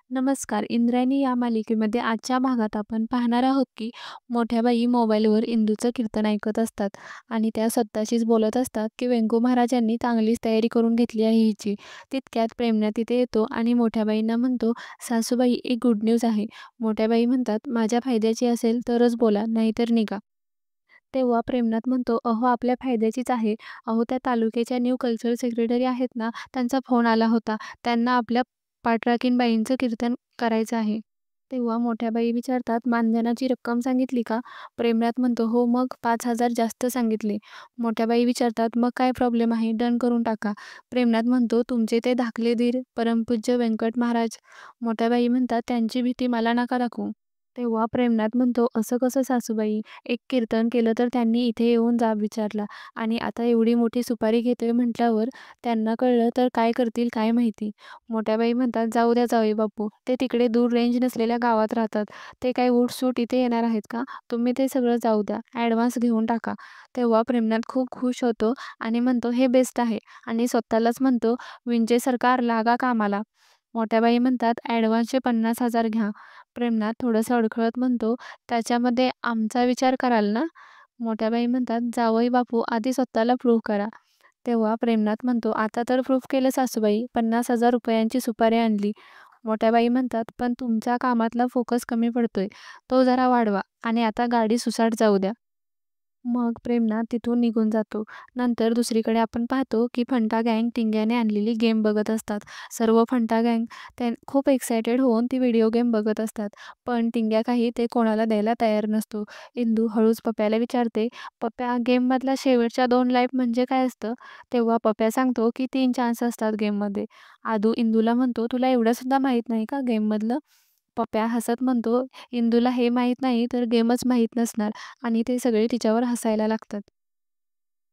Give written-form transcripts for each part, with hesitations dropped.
नमस्कार. इंद्रायणी या मालिकेमध्ये आजच्या भागात आपण पाहणार आहोत की मोठ्या बाई मोबाईलवर इंदूचं कीर्तन ऐकत असतात आणि त्या स्वतःशीच बोलत असतात की वेंगू महाराजांनी चांगलीच तयारी करून घेतली आहे हिची. तितक्यात प्रेमनाथ तिथे येतो आणि मोठ्या बाईंना म्हणतो, "सासूबाई, एक गुड न्यूज आहे." मोठ्या बाई म्हणतात, "माझ्या फायद्याची असेल तरच बोला, नाहीतर निघा." तेव्हा प्रेमनाथ म्हणतो, "अहो, आपल्या फायद्याचीच आहे. अहो, त्या तालुक्याच्या न्यू कल्चरल सेक्रेटरी आहेत ना, त्यांचा फोन आला होता. त्यांना आपल्या पाठराखीणबाईंचं कीर्तन करायचं आहे." तेव्हा मोठ्या बाई विचारतात, "मानधनाची रक्कम सांगितली का?" प्रेमनाथ म्हणतो, "हो, मग 5,000 जास्त सांगितले." मोठ्या बाई विचारतात, "मग काय प्रॉब्लेम आहे? डन करून टाका." प्रेमनाथ म्हणतो, "तुमचे ते धाकले धीर परमपूज्य व्यंकट महाराज." मोठ्या बाई म्हणतात, "त्यांची भीती मला नका दाखवू." तेव्हा प्रेमनाथ म्हणतो, "असं कसं सासूबाई? एक कीर्तन केलं तर त्यांनी इथे येऊन जाब विचारला आणि आता एवढी मोठी सुपारी घेतोय म्हटल्यावर त्यांना कळलं तर काय करतील काय माहिती." मोठ्याबाई म्हणतात, "जाऊ द्या जावई बापू, ते तिकडे दूर रेंज नसलेल्या गावात राहतात. ते काय उठसूट इथे येणार आहेत का? तुम्ही ते सगळं जाऊ द्या, ॲडव्हान्स घेऊन टाका." तेव्हा प्रेमनाथ खूप खुश होतो आणि म्हणतो, "हे बेस्ट आहे." आणि स्वतःलाच म्हणतो, "विंचे सरकार लागा कामाला." मोठ्याबाई म्हणतात, "ॲडव्हान्सचे 50,000 घ्या." प्रेमनाथ थोडंसं अडखळत म्हणतो, "त्याच्यामध्ये आमचा विचार कराल ना?" मोठ्याबाई म्हणतात, "जावई बापू, आधी स्वतःला प्रूव्ह करा." तेव्हा प्रेमनाथ म्हणतो, "आता तर प्रूव्ह केलं सासूबाई, 50,000 रुपयांची सुपारी आणली." मोठ्याबाई म्हणतात, "पण तुमच्या कामातला फोकस कमी पडतोय. तो जरा वाढवा आणि आता गाडी सुसाट जाऊ द्या." मग प्रेमनाथ तिथून निघून जातो. नंतर दुसरीकडे आपण पाहतो, की फंटा गँग टिंग्याने आणलेली गेम बघत असतात. सर्व फंटा गँग खूप एक्सायटेड होऊन ती व्हिडिओ गेम बघत असतात. पण टिंग्या काही ते कोणाला द्यायला तयार नसतो. इंदू हळूच पप्याला विचारते, "पप्या, गेममधल्या शेवटच्या 2 लाईफ म्हणजे काय असतं?" तेव्हा पप्या सांगतो, की 3 चान्स असतात गेममध्ये. आदू इंदूला म्हणतो, "तुला एवढं सुद्धा माहीत नाही का गेममधलं?" पप्या हसत म्हणतो, "इंदूला हे माहीत नाही तर गेमच माहीत नसणार." आणि ते सगळे तिच्यावर हसायला लागतात.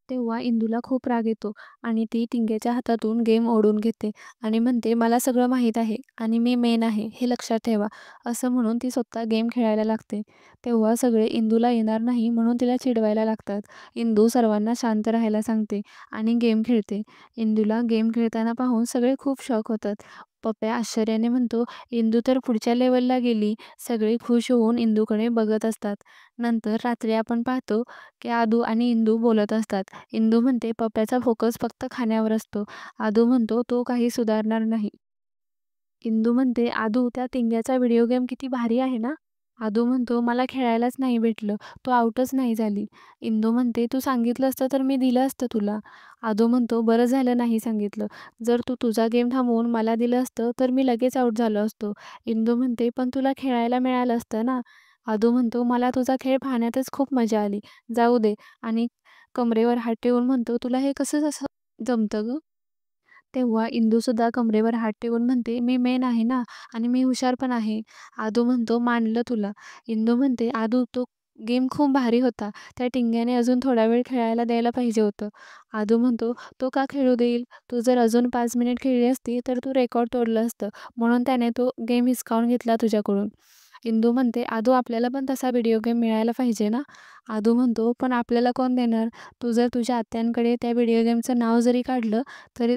तेव्हा इंदूला खूप राग येतो आणि ती टिंग्याच्या हातातून गेम ओढून घेते आणि म्हणते, "मला सगळं माहीत आहे आणि मी मेन आहे, हे लक्षात ठेवा." असं म्हणून ती स्वतः गेम खेळायला लागते. तेव्हा सगळे इंदूला येणार नाही म्हणून तिला चिडवायला लागतात. इंदू सर्वांना शांत राहायला सांगते आणि गेम खेळते. इंदूला गेम खेळताना पाहून सगळे खूप शॉक होतात. पप्या आश्चर्याने म्हणतो, "इंदू तर पुढच्या लेव्हलला गेली." सगळे खुश होऊन इंदूकडे बघत असतात. नंतर रात्री आपण पाहतो, की आदू आणि इंदू बोलत असतात. इंदू म्हणते, "पप्याचा फोकस फक्त खाण्यावर असतो." आदू म्हणतो, "तो काही सुधारणार नाही." इंदू म्हणते, "आदू, त्या टिंग्याचा व्हिडिओ गेम किती भारी आहे ना?" आदू म्हणतो, "मला खेळायलाच नाही भेटलं. तो आउटच नाही झाली." इंदू म्हणते, "तू सांगितलं असतं तर मी दिलं असतं तुला." आदू म्हणतो, "बरं झालं नाही सांगितलं. जर तू तुझा गेम थांबवून मला दिलं असतं तर मी लगेच आउट झालो असतो." इंदू म्हणते, "पण तुला खेळायला मिळालं असतं ना." आदू म्हणतो, "मला तुझा खेळ पाहण्यातच खूप मजा आली. जाऊ दे." आणि कमरेवर हात ठेवून म्हणतो, "तुला हे कसं असं जमतं गं?" तेव्हा इंदूसुद्धा कमरेवर हात ठेवून म्हणते, "मी मेन आहे ना आणि मी हुशार पण आहे." आदू म्हणतो, "मानलं तुला." इंदू म्हणते, "आदू, तो गेम खूप भारी होता. त्या टिंग्याने अजून थोडा वेळ खेळायला द्यायला पाहिजे होतं." आदू म्हणतो, "तो का खेळू देईल? तू जर अजून 5 मिनिट खेळली असती तर तू रेकॉर्ड तोडलं असतं. म्हणून त्याने तो गेम हिसकावून घेतला तुझ्याकडून." इंदू म्हणते, "आदू, आपल्याला पण तसा व्हिडिओ गेम मिळायला पाहिजे ना?" आदू म्हणतो, "पण आपल्याला कोण देणार? तू जर तुझ्या आत्यांकडे त्या व्हिडिओ गेमचं नाव जरी काढलं तरी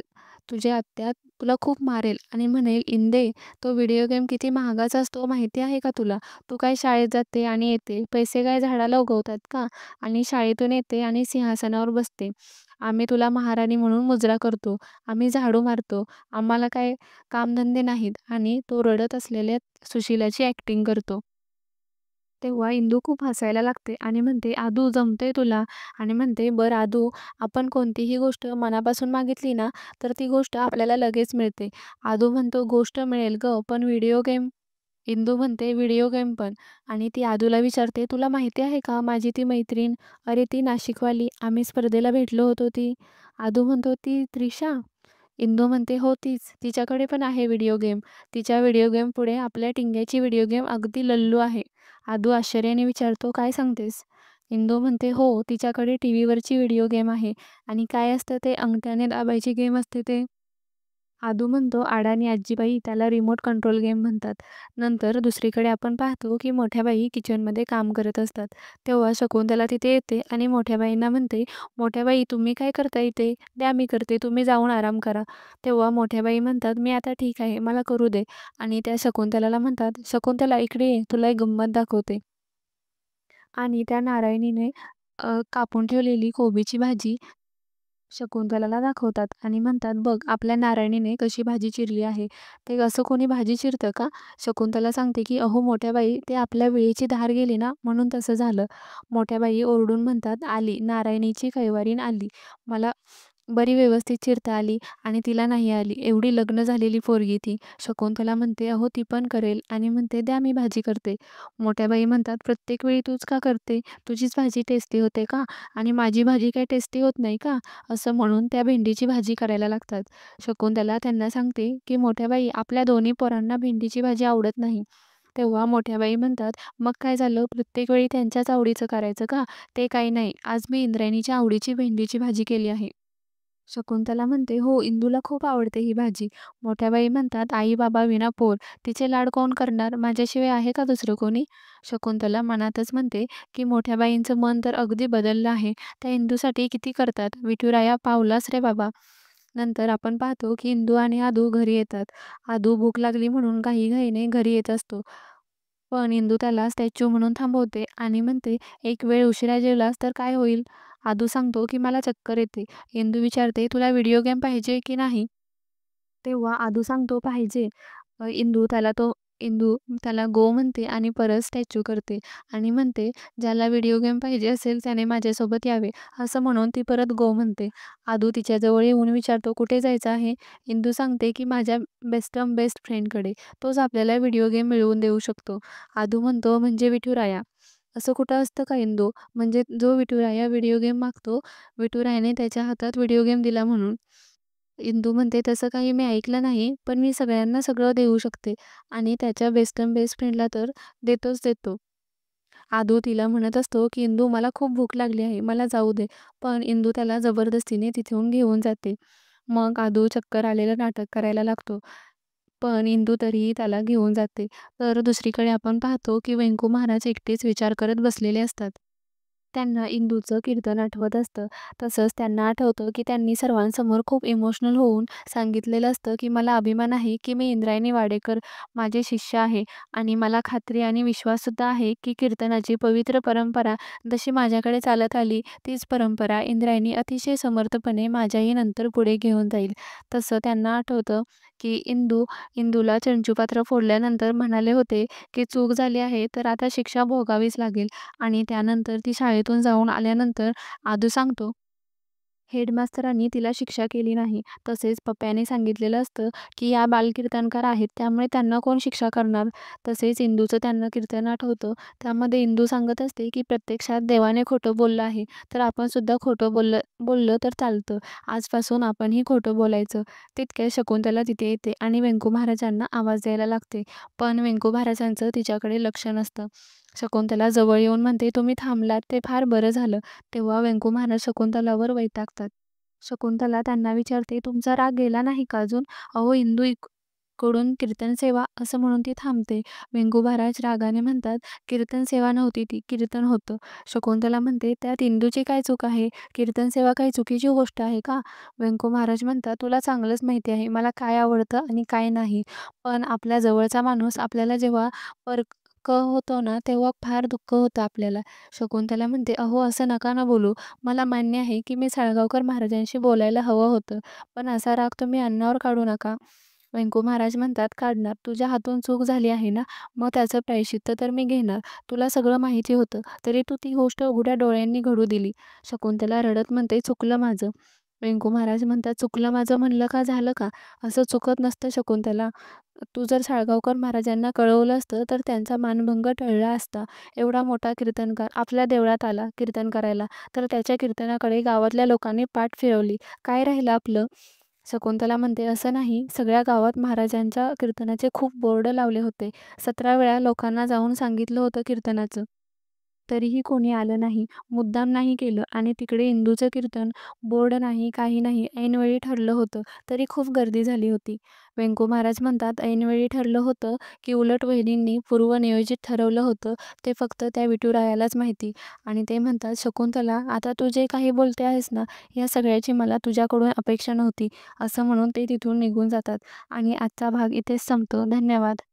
तुझी आत्या तुला खूप मारेल आणि म्हणेल, 'इंदे, तो व्हिडिओ गेम किती महागाचा असतो माहिती आहे का तुला? तू काय शाळेत जाते आणि येते, पैसे काय झाडाला उगवतात का? आणि शाळेतून येते आणि सिंहासनावर बसते. आम्ही तुला महाराणी म्हणून मुजरा करतो. आम्ही झाडू मारतो. आम्हाला काय कामधंदे नाहीत." आणि तो रडत असलेल्या सुशिलाची ॲक्टिंग करतो. तेव्हा इंदू खूप हसायला लागते आणि म्हणते, "आदू, जमतंय तुला." आणि म्हणते, "बरं आदू, आपण कोणतीही गोष्ट मनापासून मागितली ना, तर ती गोष्ट आपल्याला लगेच मिळते." आदू म्हणतो, "गोष्ट मिळेल गं, पण व्हिडिओ गेम?" इंदू म्हणते, "व्हिडिओ गेम पण." आणि ती आदूला विचारते, "तुला माहिती आहे का माझी ती मैत्रीण? अरे, ती नाशिकवाली, आम्ही स्पर्धेला भेटलो होतो ती." आदू म्हणतो, "ती त्रिशा?" इंदू म्हणते, "हो तीच. तिच्याकडे पण आहे व्हिडिओ गेम. तिच्या व्हिडिओ गेमपुढे आपल्या टिंग्याची व्हिडिओ गेम अगदी लल्लू आहे." आदू आश्चर्याने विचारतो, "काय सांगतेस?" इंदू म्हणते, "हो, तिच्याकडे टीव्हीवरची व्हिडिओ गेम आहे." आणि काय असतं ते अंगठ्याने दाबायची गेम असते ते. आदू म्हणतो अडाणी आजीबाई त्याला रिमोट कंट्रोल गेम म्हणतात. नंतर दुसरीकडे आपण पाहतो की मोठ्या बाई किचनमध्ये काम करत असतात. तेव्हा शकुंतला तिथे येते आणि मोठ्या बाईंना म्हणते, "मोठ्या बाई तुम्ही काय करता इथे? द्या मी करते, तुम्ही जाऊन आराम करा." तेव्हा मोठ्या बाई म्हणतात, "मी आता ठीक आहे, मला करू दे." आणि त्या शकुंतलाला म्हणतात, "शकुंतला इकडे ये, तुला एक गंमत दाखवते." आणि त्या नारायणीने कापून ठेवलेली कोबीची भाजी शकुंतलाला दाखवतात आणि म्हणतात, "बघ आपल्या नारायणीने कशी भाजी चिरली आहे." ते असं कोणी भाजी चिरतं का? शकुंतला सांगते, की "अहो मोठ्या बाई, ते आपल्या वेळेची धार गेली ना, म्हणून तसं झालं." मोठ्या बाई ओरडून म्हणतात, "आली, नारायणीची कैवारीन आली. मला बरी व्यवस्थित चिरता आली आणि तिला नाही आली. एवढी लग्न झालेली पोरगी ती." शकुंतला म्हणते, "अहो ती पण करेल." आणि म्हणते, "द्या मी भाजी करते." मोठ्या बाई म्हणतात, "प्रत्येक वेळी तूच का करते? तुझीच भाजी टेस्टी होते का? आणि माझी भाजी काही टेस्टी होत नाही का?" असं म्हणून त्या भेंडीची भाजी करायला लागतात. शकुंतला त्यांना सांगते, की "मोठ्या बाई, आपल्या दोन्ही पोरांना भेंडीची भाजी आवडत नाही." तेव्हा मोठ्या बाई म्हणतात, "मग काय झालं? प्रत्येक वेळी त्यांच्याच आवडीचं करायचं का? ते काही नाही. आज मी इंद्रायणीच्या आवडीची भेंडीची भाजी केली आहे." शकुंतला म्हणते, "हो, इंदूला खूप आवडते ही भाजी." मोठ्या बाई म्हणतात, "आई-बाबा विना पोर, तिचे लाड कोण करणार? माझ्याशिवाय आहे का दुसरं कोणी?" शकुंतला मनातच म्हणते, की मोठ्या बाईंचं मन तर अगदी बदललं आहे. त्या इंदूसाठी किती करतात. विठुराया पावलास रे बाबा. नंतर आपण पाहतो, की इंदू आणि आदू घरी येतात. आदू भूक लागली म्हणून घाईघाईने घरी येत असतो. पण इंदू त्याला स्टॅच्यू म्हणून थांबवते आणि म्हणते, "एक वेळ उशिरा जेवलास तर काय होईल?" आदू सांगतो, की "मला चक्कर येते." इंदू विचारते, "तुला व्हिडिओ गेम पाहिजे की नाही?" तेव्हा आदू सांगतो, "पाहिजे." इंदू त्याला गो म्हणते आणि परत स्टॅच्यू करते आणि म्हणते, "ज्याला व्हिडिओ गेम पाहिजे असेल त्याने माझ्यासोबत यावे." असं म्हणून ती परत गो म्हणते. आदू तिच्याजवळ येऊन विचारतो, "कुठे जायचं आहे?" इंदू सांगते, की "माझ्या बेस्ट फ्रेंडकडे. तोच आपल्याला व्हिडिओ गेम मिळवून देऊ शकतो." आदू म्हणतो, "म्हणजे विठुराया." "असं कुठं असतं का इंदू? म्हणजे जो विठुराया व्हिडिओ गेम मागतो, विठुरायाने त्याच्या हातात व्हिडिओ गेम दिला म्हणून." इंदू म्हणते, "तसं काही मी ऐकलं नाही, पण मी सगळ्यांना सगळं देऊ शकते आणि त्याच्या बेस्ट फ्रेंडला तर देतोच देतो." आदू तिला म्हणत असतो, की "इंदू मला खूप भूक लागली आहे, मला जाऊ दे." पण इंदू त्याला जबरदस्तीने तिथून घेऊन जाते. मग आदू चक्कर आलेलं नाटक करायला लागतो. पण इंदू तरीही त्याला घेऊन जाते. तर दुसरीकडे आपण पाहतो, की वेंकू महाराज एकटेच विचार करत बसलेले असतात. त्यांना इंदूचं कीर्तन आठवत असतं. तसंच त्यांना आठवतं, की त्यांनी सर्वांसमोर खूप इमोशनल होऊन सांगितलेलं असतं, की "मला अभिमान आहे, की मी इंद्रायणी वाडेकर माझे शिष्य आहे आणि मला खात्री आणि विश्वाससुद्धा आहे, की कीर्तनाची पवित्र परंपरा जशी माझ्याकडे चालत आली, तीच परंपरा इंद्रायणी अतिशय समर्थपणे माझ्याही नंतर पुढे घेऊन जाईल." तसं त्यांना आठवतं, की इंदूला चंचुपात्र फोडल्यानंतर म्हणाले होते, की "चूक झाली आहे, तर आता शिक्षा भोगावीच लागेल." आणि त्यानंतर ती शाळेतून जाऊन आल्यानंतर आदू सांगतो, हेडमास्तरांनी तिला शिक्षा केली नाही. तसेच पप्प्याने सांगितलेलं असतं, की या बालकीर्तनकार आहेत, त्यामुळे त्यांना कोण शिक्षा करणार? तसेच इंदूचं त्यांना कीर्तन आठवतं. त्यामध्ये इंदू सांगत असते, की प्रत्यक्षात देवाने खोटं बोललं आहे, तर आपण सुद्धा खोटं बोललं बोललं तर चालतं. आजपासून आपणही खोटं बोलायचं. तितक्यात शकुंतला तिथे येते आणि वेंकू महाराजांना आवाज द्यायला लागते. पण वेंकू महाराजांचं तिच्याकडे लक्ष नसतं. शकुंतला जवळ येऊन म्हणते, "तुम्ही थांबलात ते फार बरं झालं." तेव्हा वेंकू महाराज शकुंतलावर वैतागतात. शकुंतला त्यांना विचारते, "तुमचा राग गेला नाही का अजून? अहो इंदू कडून कीर्तन सेवा." असं म्हणून ती थांबते. वेंगू महाराज रागाने म्हणतात, "कीर्तन सेवा नव्हती ती, कीर्तन होतं." शकुंतला म्हणते, "त्यात इंदूची काय चूक आहे? कीर्तन सेवा काही चुकीची गोष्ट आहे का?" वेंकू महाराज म्हणतात, "तुला चांगलंच माहिती आहे मला काय आवडतं आणि काय नाही. पण आपल्या जवळचा माणूस आपल्याला जेव्हा होतो ना, तेव्हा फार दुःख होतं आपल्याला." शकुंतला म्हणते, "अहो असं नका ना बोलू. मला मान्य आहे, की मी साळगावकर महाराजांशी बोलायला हवं होतं. पण असा राग तुम्ही अन्नावर काढू नका." वेंकू महाराज म्हणतात, "काढणार. तुझ्या हातून चूक झाली आहे ना, मग त्याचं प्रायश्चित्त तर मी घेणार. तुला सगळं माहिती होतं, तरी तू ती गोष्ट उघड्या डोळ्यांनी घडू दिली." शकुंतला रडत म्हणते, "चुकलं माझं." वेंकू महाराज म्हणतात, "चुकलं माझं म्हणलं का झालं का? असं चुकत नसतं शकुंतला. तू जर साळगावकर महाराजांना कळवलं असतं, तर त्यांचा मानभंग टळला असता. एवढा मोठा कीर्तनकार आपल्या देवळात आला कीर्तन करायला, तर त्याच्या कीर्तनाकडे गावातल्या लोकांनी पाठ फिरवली. काय राहिलं आपलं?" शकुंतला म्हणते, "असं नाही, सगळ्या गावात महाराजांच्या कीर्तनाचे खूप बोर्ड लावले होते. 17 वेळा लोकांना जाऊन सांगितलं होतं कीर्तनाचं." तरीही कोणी आलं नाही. मुद्दाम नाही केलं आणि तिकडे इंदूचं कीर्तन, बोर्ड नाही, काही नाही, ऐनवेळी ठरलं होतं, तरी खूप गर्दी झाली होती. वेंगू महाराज म्हणतात, ऐनवेळी ठरलं होतं, की उलट वहिनींनी पूर्वनियोजित ठरवलं होतं, ते फक्त त्या विठुरायालाच माहिती. आणि ते म्हणतात, शकुंतला, आता तू जे काही बोलते आहेस ना, या सगळ्याची मला तुझ्याकडून अपेक्षा नव्हती, असं म्हणून ते तिथून निघून जातात. आणि आजचा भाग इथेच संपतो. धन्यवाद.